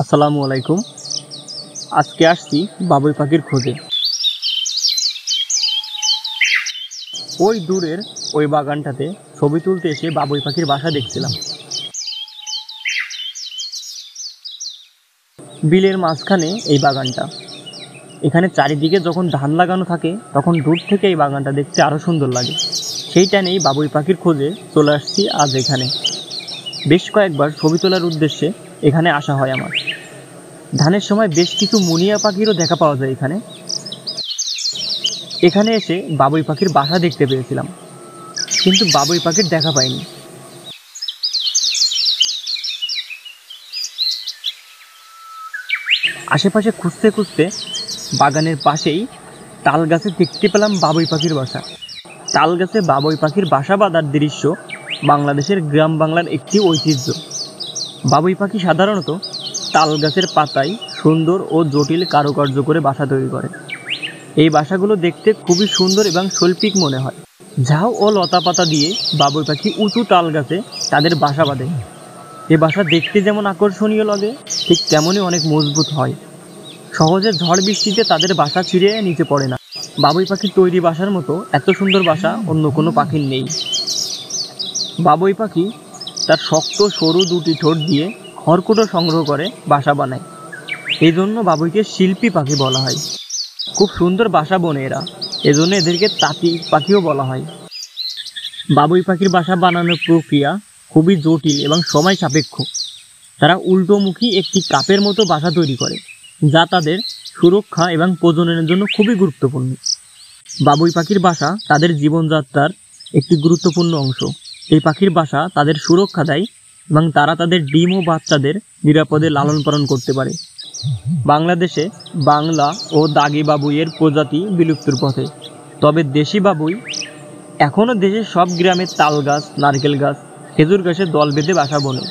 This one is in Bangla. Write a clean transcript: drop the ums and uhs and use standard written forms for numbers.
আসসালামু আলাইকুম। আজকে আসছি বাবুই পাখির খোঁজে। ওই দূরের ওই বাগানটাতে ছবি তুলতে এসে বাবুই পাখির বাসা দেখছিলাম। বিলের মাঝখানে এই বাগানটা। এখানে চারিদিকে যখন ধান লাগানো থাকে তখন দূর থেকে এই বাগানটা দেখতে আরও সুন্দর লাগে। সেইটা নেই বাবুই পাখির খোঁজে চলে আসছি আজ এখানে। বেশ কয়েকবার ছবি তোলার উদ্দেশ্যে এখানে আসা হয় আমার। ধানের সময় বেশ কিছু মুনিয়া পাখিরও দেখা পাওয়া যায় এখানে। এখানে এসে বাবুই পাখির বাসা দেখতে পেয়েছিলাম, কিন্তু বাবুই পাখির দেখা পাইনি। আশেপাশে খুঁজতে খুঁজতে বাগানের পাশেই তাল গাছে দেখতে পেলাম বাবুই পাখির বাসা। তাল গাছে বাবুই পাখির বাসা বাঁধার দৃশ্য বাংলাদেশের গ্রাম বাংলার একটি ঐতিহ্য। বাবুই পাখি সাধারণত তাল গাছের পাতায় সুন্দর ও জটিল কারুকার্য করে বাসা তৈরি করে। এই বাসাগুলো দেখতে খুবই সুন্দর এবং শৈল্পিক মনে হয়। ঝাউ ও লতা পাতা দিয়ে বাবুই পাখি উঁচু তাল গাছে তাদের বাসা বাঁধে। এ বাসা দেখতে যেমন আকর্ষণীয় লাগে, ঠিক তেমনই অনেক মজবুত হয়। সহজে ঝড় বৃষ্টিতে তাদের বাসা ছিঁড়ে নিচে পড়ে না। বাবুই পাখির তৈরি বাসার মতো এত সুন্দর বাসা অন্য কোনো পাখির নেই। বাবুই পাখি তার শক্ত সরু দুটি ঠোঁট দিয়ে খড়কুটো সংগ্রহ করে বাসা বানায়। এই জন্য বাবুইকে শিল্পী পাখি বলা হয়। খুব সুন্দর বাসা বনে এরা, এজন্য এদেরকে তাঁতি পাখিও বলা হয়। বাবুই পাখির বাসা বানানোর প্রক্রিয়া খুবই জটিল এবং সময় সাপেক্ষ। তারা উল্টোমুখী একটি কাপের মতো বাসা তৈরি করে, যা তাদের সুরক্ষা এবং প্রজননের জন্য খুবই গুরুত্বপূর্ণ। বাবুই পাখির বাসা তাদের জীবনযাত্রার একটি গুরুত্বপূর্ণ অংশ। এই পাখির বাসা তাদের সুরক্ষা দেয় এবং তারা তাদের ডিম ও বাচ্চাদের নিরাপদে লালন পালন করতে পারে। বাংলাদেশে বাংলা ও দাগি বাবুইয়ের প্রজাতি বিলুপ্তির পথে, তবে দেশি বাবুই এখনও দেশের সব গ্রামে তাল গাছ, নারকেল গাছ, খেজুর গাছের দল বেঁধে বাসা বনে।